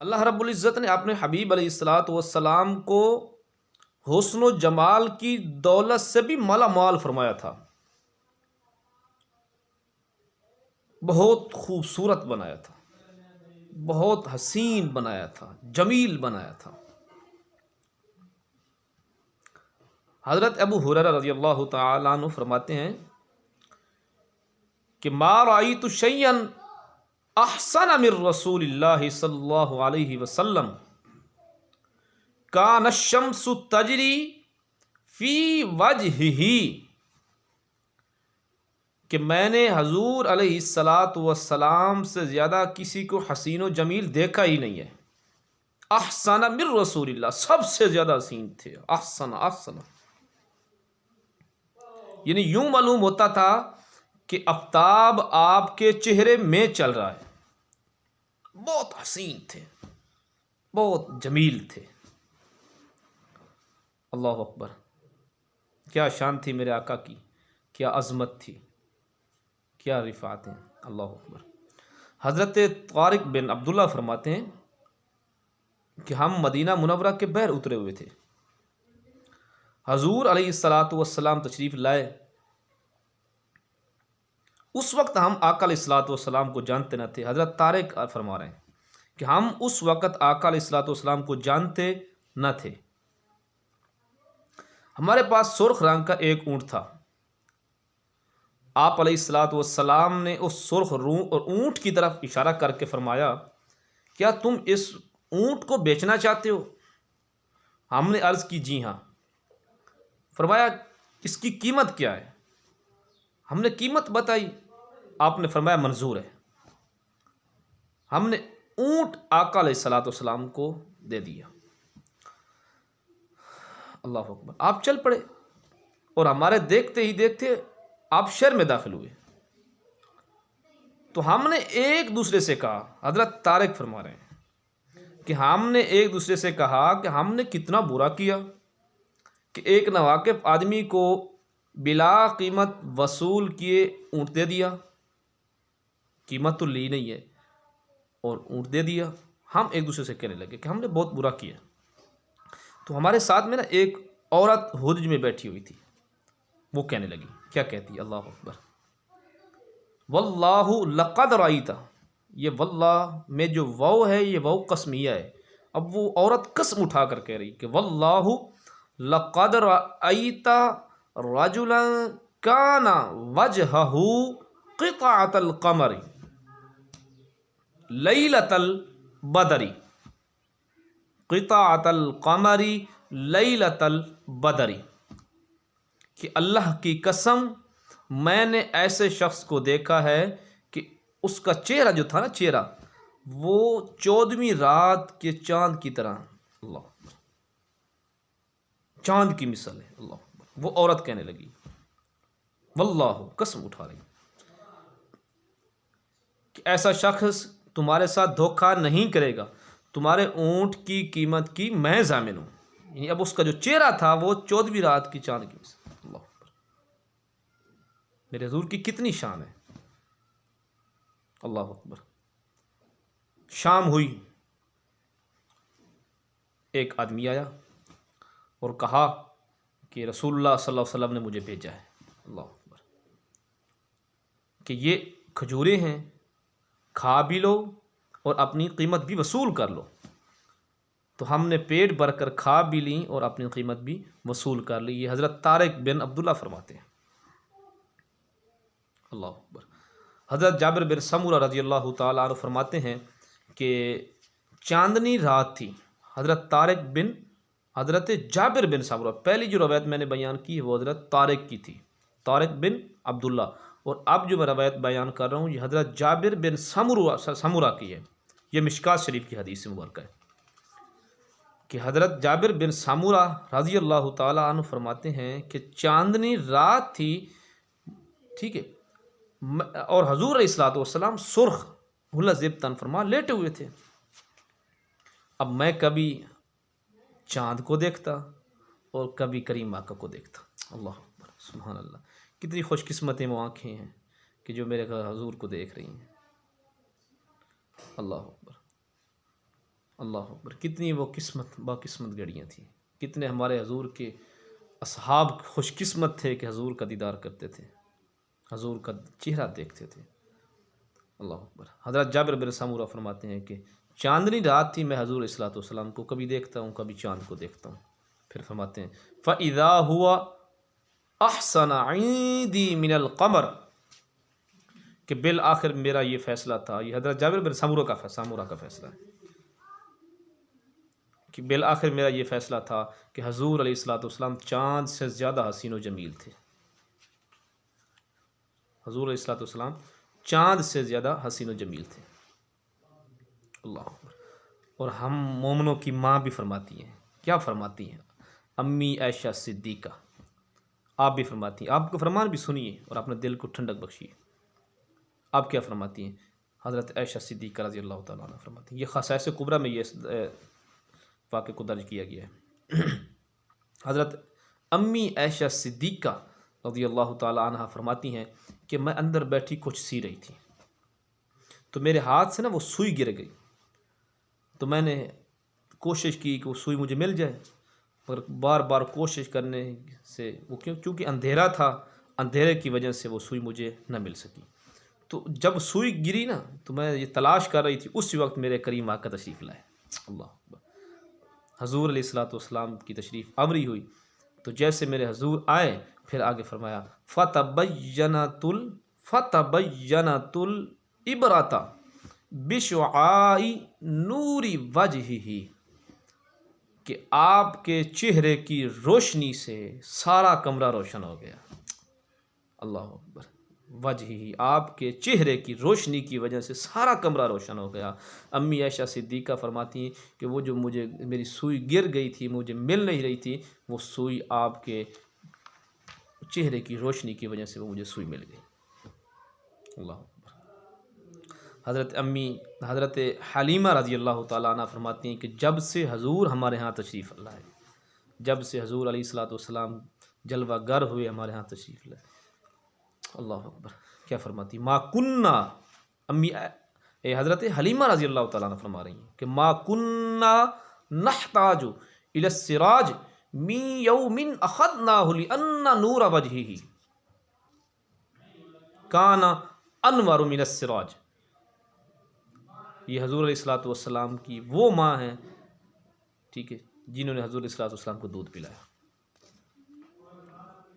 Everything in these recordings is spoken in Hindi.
अल्लाह रब्बुल इज़्ज़त ने अपने हबीब अलैहिस्सलातु वस्सलाम को हुस्न व जमाल की दौलत से भी माला माल फरमाया था। बहुत खूबसूरत बनाया था, बहुत हसीन बनाया था, जमील बनाया था। हज़रत अबू हुरैरा रज़ियल्लाहु तआला अन्हु फरमाते हैं कि मा रायतु शैयन अहसन मिर रसूलिल्लाहि सल्लल्लाहु अलैहि वसल्लम कान अश-शम्सु तजरी फी वजहिही, कि मैंने हजूर अलैहिस्सलातु वस्सलाम से ज़्यादा किसी को हसीन व जमील देखा ही नहीं है। अहसन मिर रसूलिल्लाह, सबसे ज़्यादा हसीन थे। अहसन अहसन यानी यूं मालूम होता था कि आफ्ताब आपके चेहरे में चल रहा है। बहुत हसीन थे, बहुत जमील थे। अल्लाह अकबर, क्या शान थी मेरे आका की, क्या अज़मत थी, क्या रिफ़ात हैं। अल्लाह अकबर। हज़रत तारिक बिन अब्दुल्ला फरमाते हैं कि हम मदीना मुनव्वरा के बहर उतरे हुए थे। हजूर अलैहिस्सलातु वस्सलाम तशरीफ़ लाए। उस वक्त हम आका अलैहिस्सलातु वस्सलाम को जानते न थे। हज़रत तारिक फरमा रहे हैं कि हम उस वक़्त आका अलैहिस्सलातु वस्सलाम को जानते न थे। हमारे पास सुर्ख रंग का एक ऊँट था। आप अलैहिस्सलातु वस्सलाम ने उस सुर्ख ऊँट की तरफ इशारा करके फरमाया, क्या तुम इस ऊँट को बेचना चाहते हो? हमने अर्ज़ की, जी हाँ। फरमाया, इसकी कीमत क्या है? हमने कीमत बताई। आपने फरमाया, मंजूर है। हमने ऊँट आका अलैहिस्सलातु वस्सलाम को दे दिया। अल्लाह अकबर। आप चल पड़े और हमारे देखते ही देखते आप शहर में दाखिल हुए। तो हमने एक दूसरे से कहा, हज़रत तारिक फरमा रहे हैं कि हमने एक दूसरे से कहा कि हमने कितना बुरा किया कि एक नावाकिफ़ आदमी को बिला कीमत वसूल किए ऊँट दे दिया। कीमत तो ली नहीं है और ऊँट दे दिया। हम एक दूसरे से कहने लगे कि हमने बहुत बुरा किया। तो हमारे साथ में ना एक औरत हुज्ज में बैठी हुई थी। वो कहने लगी, क्या कहती? अल्लाह अकबर। वल्लाहु लक़द राइता, ये वल्लाह में जो वाव है ये वाव कसमिया है। अब वो औरत कसम उठा कर कह रही कि वल्लाहु लक़द राइता रजुलन काना वजहहु क़िताअतल क़मरी लैलतल बदरी, क़िताअतल क़मरी लैलतल बदरी, कि अल्लाह की कसम मैंने ऐसे शख्स को देखा है कि उसका चेहरा जो था ना, चेहरा वो 14वीं रात के चांद की तरह, अल्लाह, चांद की मिसाल है। अल्लाह। वो औरत कहने लगी, वल्लाह, कसम उठा रही कि ऐसा शख्स तुम्हारे साथ धोखा नहीं करेगा। तुम्हारे ऊँट की कीमत की मैं ज़ामिन हूँ। यानी अब उसका जो चेहरा था वो 14वीं रात की चांद की मिसाल। अल्लाह, मेरे हुज़ूर की कितनी शान है। अल्लाह अकबर। शाम हुई, एक आदमी आया और कहा कि रसूलुल्लाह सल्लल्लाहु अलैहि वसल्लम ने मुझे भेजा है, अल्लाह अकबर, कि ये खजूरें हैं, खा भी लो और अपनी कीमत भी वसूल कर लो। तो हमने पेट भरकर खा भी ली और अपनी कीमत भी वसूल कर ली। ये हज़रत तारिक बिन अब्दुल्ला फरमाते हैं। अल्लाह अकबर। हज़रत जाबिर बिन समूरा रज़ियल्लाहु ताला अन्हु फरमाते हैं कि चांदनी रात थी। हज़रत जाबिर बिन समूरा, पहली जो रवायत मैंने बयान की है वो हज़रत तारिक की थी, तारिक बिन अब्दुल्ला। और अब जो मैं रवायत बयान कर रहा हूँ ये हज़रत जाबिर बिन समूरा की है। ये मिशकात शरीफ की हदीस मुबारक है कि हज़रत जाबिर बिन समूरा रज़ी अल्लाह ताला अन्हु फरमाते हैं कि चांदनी रात थी, ठीक है, और हजूर अलैहिस्सलातु वस्सलाम सुर्ख हुलज़िब तन फरमा लेटे हुए थे। अब मैं कभी चाँद को देखता और कभी करीम आका को देखता। अल्लाह अकबर, सुभान अल्लाह। कितनी खुशकिस्मतें वो आँखें हैं कि जो मेरे हजूर को देख रही हैं। अल्लाह अकबर। अल्लाह अकबर, कितनी वो किस्मत बाकिस्मत घड़ियाँ थी। कितने हमारे हजूर के असहाब खुशकिस्मत थे कि हजूर का दीदार करते थे, हजूर का चेहरा देखते थे। अल्लाह अकबर। हज़रत जाबिर बिन समूरा फरमाते हैं कि चांदनी रात थी, मैं हजूर अलैहिस्सलातु वस्सलाम को कभी देखता हूँ, कभी चाँद को देखता हूँ। फिर फरमाते हैं फ़इज़ा हुआ अहसन ईदी मिनल क़मर, कि बिल आखिर मेरा ये फ़ैसला था, ये हज़रत जाबिर बिन समूरा का फ़ैसला है कि बिल आखिर मेरा ये फ़ैसला था कि हजूर अलैहिस्सलातु वस्सलाम चाँद से ज़्यादा हसीन व जमील थे। हजूर अलैहिस्सलातु वस्सलाम चाँद से ज़्यादा हसीन व जमील थे। अल्लाह अकबर। और हम मोमिनों की माँ भी फरमाती हैं, क्या फरमाती हैं? अम्मी आयशा सिद्दीक़ा, आप भी फरमाती हैं, आपका फरमान भी सुनिए और अपने दिल को ठंडक बख्शिए। आप क्या फरमाती हैं? हज़रत आयशा सिद्दीक़ा रज़ी अल्लाह तआला अन्हा फरमाती हैं, ये ख़साइस कुबरा में ये वाक़े को दर्ज किया गया है। हज़रत अम्मी आयशा सिद्दीक़ा रज़ी अल्लाह तआला अन्हा फरमाती हैं कि मैं अंदर बैठी कुछ सी रही थी, तो मेरे हाथ से ना वो सुई गिर गई। तो मैंने कोशिश की कि वो सुई मुझे मिल जाए, पर बार बार कोशिश करने से वो क्योंकि अंधेरा था, अंधेरे की वजह से वो सुई मुझे न मिल सकी। तो जब सुई गिरी ना, तो मैं ये तलाश कर रही थी, उस वक्त मेरे करीम आका तशरीफ़ लाए। अल्लाह अकबर। हजूर अलैहिस्सलातु वस्सलाम की तशरीफ़ आवरी हुई, तो जैसे मेरे हजूर आए, फिर आगे फरमाया फ़तबय्यनतुल इबरता बिशुआई नूरी वजहिही, कि आपके चेहरे की रोशनी से सारा कमरा रोशन हो गया। अल्लाह अकबर। वजहिही, आपके चेहरे की रोशनी की वजह से सारा कमरा रोशन हो गया। अम्मी आयशा सिद्दीक़ा फरमाती हैं कि वो जो मुझे मेरी सुई गिर गई थी, मुझे मिल नहीं रही थी, वो सुई आपके चेहरे की रोशनी की वजह से वो मुझे सुई मिल गई। अल्लाह अकबर। हज़रत हलीमा रज़ी अल्लाह तआला अन्हा फरमाती हैं कि जब से हजूर हमारे यहाँ तशरीफ़ लाए, जब से हजूर अलैहिस्सलातु वस्सलाम जलवा गर हुए, हमारे यहाँ तशरीफ़ लाए। अल्लाह अकबर। क्या फरमाती मा कुन्ना, अम्मी हज़रत हलीमा रज़ी अल्लाह तआला अन्हा फरमा रही हैं कि मा कुन्ना नहताजु इला सिराज मिन यौमिन अखज़नाहु लिअन्ना नूर वजहिही काना अनवर मिनस सिराज। ये हजूर अलैहिस्सलातु वस्सलाम की वो माँ हैं, ठीक है, जिन्होंने हजूर अलैहिस्सलातु वस्सलाम को दूध पिलाया।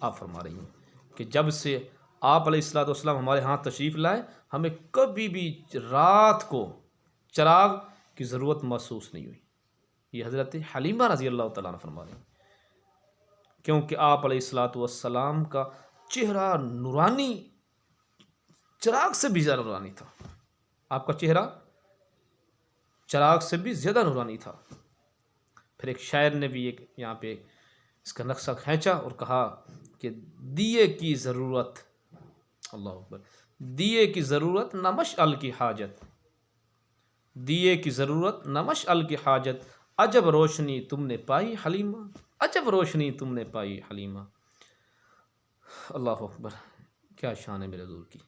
आप फरमा रही हैं कि जब से आप अलैहिस्सलातु वस्सलाम हमारे यहाँ तशरीफ़ लाए, हमें कभी भी रात को चिराग की ज़रूरत महसूस नहीं हुई। ये हज़रत हलीमा रज़ी अल्लाह तआला अन्हा फरमा रही हैं, क्योंकि आप अलैहिस्सलातु वस्सलाम का चेहरा नूरानी, चिराग से भी ज़्यादा नूरानी था। आपका चेहरा चिराग से भी ज़्यादा नूरानी था। फिर एक शायर ने भी एक यहाँ पे इसका नक्शा खींचा और कहा कि दिए की ज़रूरत, अल्लाह अकबर, दिए की ज़रूरत न मशअल की हाजत, दिए की ज़रूरत न मशअल की हाजत, अजब रोशनी तुमने पाई हलीमा, अजब रोशनी तुमने पाई हलीमा। अल्लाह अकबर। क्या शान है मेरे हजूर की,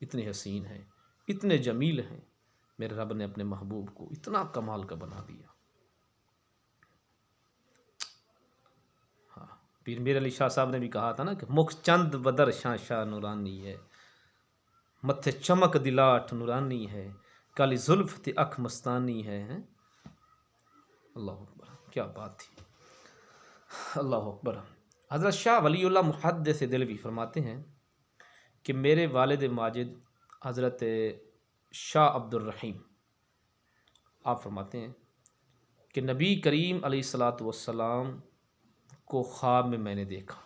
इतने हसीन हैं, इतने जमील हैं। मेरे रब ने अपने महबूब को इतना कमाल का बना दिया। हाँ, पीर मीर अली शाह साहब ने भी कहा था ना कि मुख चंद बदर शाह शाह नूरानी है, मत्थे चमक दिलाठ नूरानी है, काली जुल्फ ते अख मस्तानी है। अल्लाह अकबर, क्या बात थी। अल्लाह अकबर। हज़रत शाह वलीउल्लाह मुहद्दिस दिलवी फरमाते हैं कि मेरे वालिद माजिद हज़रत शाह अब्दुल रहीम, आप फरमाते हैं कि नबी करीम अलैहिस्सलातु वस्सलाम को ख्वाब में मैंने देखा।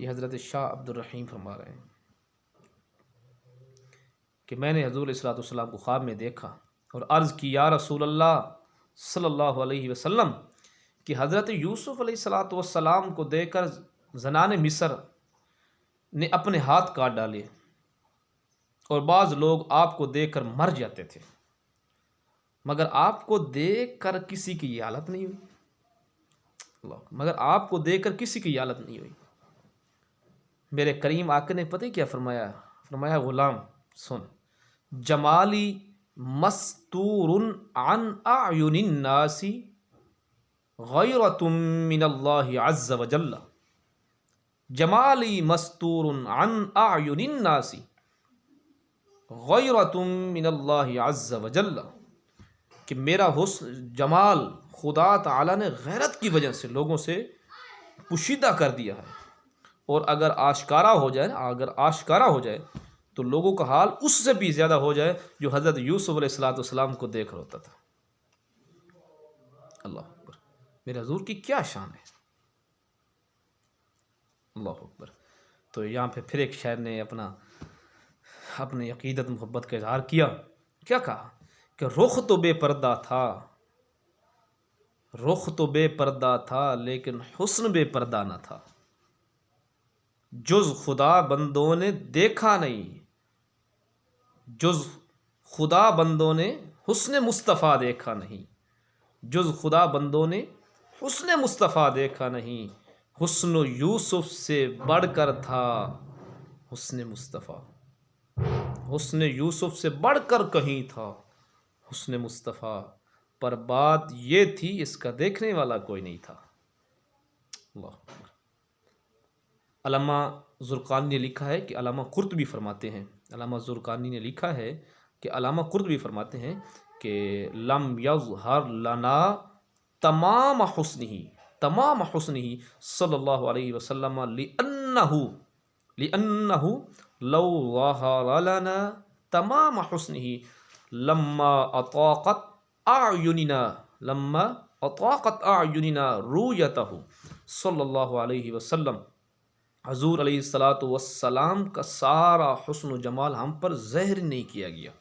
ये हज़रत शाह अब्दुल रहीम फरमा रहे हैं कि मैंने हज़ूर अलैहिस्सलातु वस्सलाम को ख्वाब में देखा और अर्ज़ की, या रसूल अल्लाह सल्लल्लाहु अलैहि वसल्लम, कि हज़रत यूसुफ़ अलैहिस्सलातु वस्सलाम को देखकर ज़नाने मिस्र ने अपने हाथ काट डाले और बाज़ लोग आपको देखकर मर जाते थे, मगर आपको देखकर किसी की हालत नहीं हुई। मगर आपको देखकर किसी की हालत नहीं हुई। मेरे करीम आका ने पता ही क्या फरमाया? फरमाया, गुलाम सुन, जमाली मस्तूरुन अन अयुनिन नासी गैरतुम मिनल्लाहि अज़्ज़ व जल्ला। जमाली मस्तूरुन अन अयुनिन नासी गैरतुम मिनल्लाहि अज़्ज़ व जल्ला, कि मेरा हुस्न जमाल खुदा ताला ने गैरत की वजह से लोगों से पुशीदा कर दिया है, और अगर आश्कारा हो जाए तो लोगों का हाल उससे भी ज़्यादा हो जाए जो हज़रत यूसुफ अलैहिस्सलाम को देख होता था। अल्लाह अकबर, मेरे हुज़ूर की क्या शान है। अल्लाह अकबर। तो यहाँ पे फिर एक शायर ने अपनी अकीदत मोहब्बत का इजहार किया। क्या कहा कि रुख तो बेपर्दा था लेकिन हुस्न बेपर्दा न था। जुज़ खुदा बंदों ने देखा नहीं, जुज़ खुदा बंदों ने हुस्न मुस्तफ़ा देखा नहीं। जुज़ खुदा बंदों ने हुस्न मुस्तफ़ा देखा नहीं। हुस्न यूसुफ से बढ़कर था हुस्न मुस्तफ़ा। हुस्न यूसुफ से बढ़कर कहीं था हुस्न मुस्तफ़ा, पर बात ये थी इसका देखने वाला कोई नहीं था। अल्लाह। अल्लामा ज़ुरक़ानी ने लिखा है कि अल्लामा कुर्तुबी फरमाते हैं, अल्लामा ज़ुरक़ानी ने लिखा है कि अल्लामा कुर्तुबी फरमाते हैं कि लम यज़हर लना तमाम हुस्निही सल्लल्लाहु अलैहि वसल्लम लिअन्नहु लौ ज़हर लना तमाम हुस्निही लम्मा अताक़त अयुनिना रुयतहु सल्लल्लाहु अलैहि वसल्लम। हज़ूर अलैहिस्सलातु वस्सलाम का सारा हुस्न जमाल हम पर ज़हर नहीं किया गया।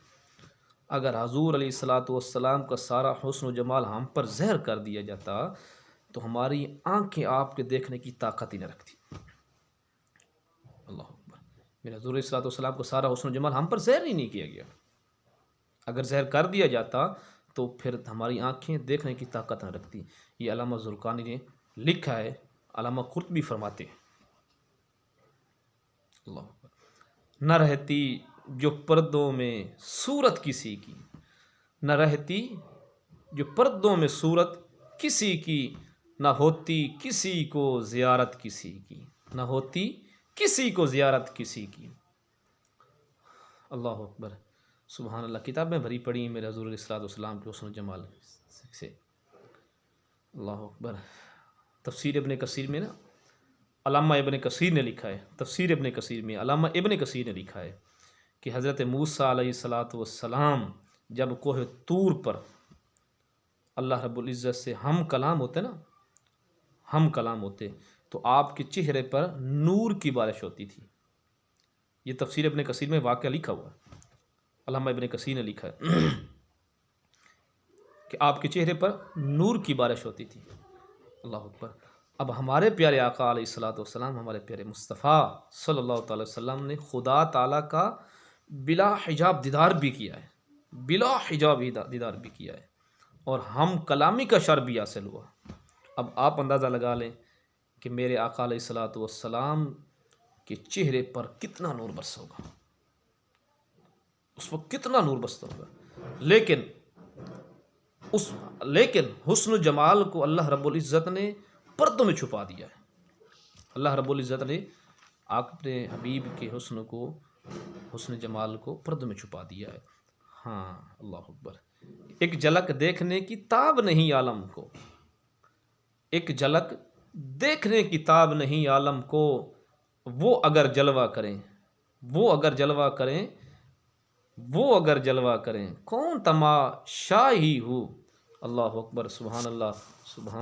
अगर हज़ूर अलैहिस्सलातु वस्सलाम का सारा हुस्न जमाल हम पर ज़हर कर दिया जाता तो हमारी आंखें आपके देखने की ताकत ही न रखती। अल्लाह अकबर। मेरे हज़ूर अलैहिस्सलातु वस्सलाम का सारा हुस्न जमाल हम पर ज़हर ही नहीं किया गया। अगर ज़हर कर दिया जाता तो फिर हमारी आंखें देखने की ताकत न रखती। ये अल्लामा ज़ुरक़ानी ने लिखा है, अल्लामा कुर्तुबी फरमाते हैं। अल्लाह। न रहती जो पर्दों में सूरत किसी की, न रहती जो पर्दों में सूरत किसी की, न होती किसी को ज़ियारत किसी की, न होती किसी को ज़ियारत किसी की। अल्लाह अकबर, सुबहान अल्लाह। किताबें भरी पड़ी मेरे हज़ूर अलैहिस्सलाम के हुस्न जमाल से। अल्लाह अकबर। तफ़सीर इब्न कसीर में ना अल्लामा इब्न कसीर ने लिखा है, तफ़सीर इब्न कसीर में अल्लामा इब्न कसीर ने लिखा है कि हज़रत मूसा अलैहिस्सलातु वस्सलाम जब कोह तूर पर अल्लाह रब्बुल इज़्ज़त से हम कलाम होते तो आपके चेहरे पर नूर की बारिश होती थी। ये तफ़सीर इब्न कसीर में वाक़या लिखा हुआ है, अल्लामा इब्न कसीर ने लिखा है कि आपके चेहरे पर नूर की बारिश होती थी। अल्लाह अकबर। अब हमारे प्यारे आका अलैहिस्सलातु वस्सलाम, हमारे प्यारे मुस्तफ़ा सल्लल्लाहु अलैहि वसल्लम ने खुदा ताला का बिला हिजाब दीदार भी किया है, बिला हिजाब दीदार भी किया है, और हम कलामी का शर भी हासिल हुआ। अब आप अंदाज़ा लगा लें कि मेरे आका अलैहिस्सलातु वस्सलाम के चेहरे पर कितना नूर बरसा होगा, उस वक्त कितना नूर बरसता होगा। लेकिन हुस्न जमाल को अल्लाह रब्बुल इज़्ज़त ने पर्दों में छुपा दिया है। अल्लाह रब्बुल इज़्ज़त ने अपने हबीब के हुस्न जमाल को पर्दों में छुपा दिया है। हाँ, अल्लाह अकबर। एक झलक देखने की ताब नहीं आलम को, एक झलक देखने की ताब नहीं आलम को, वो अगर जलवा करें कौन तमाशाही हो। अल्लाह अकबर, सुभान अल्लाह, सुभान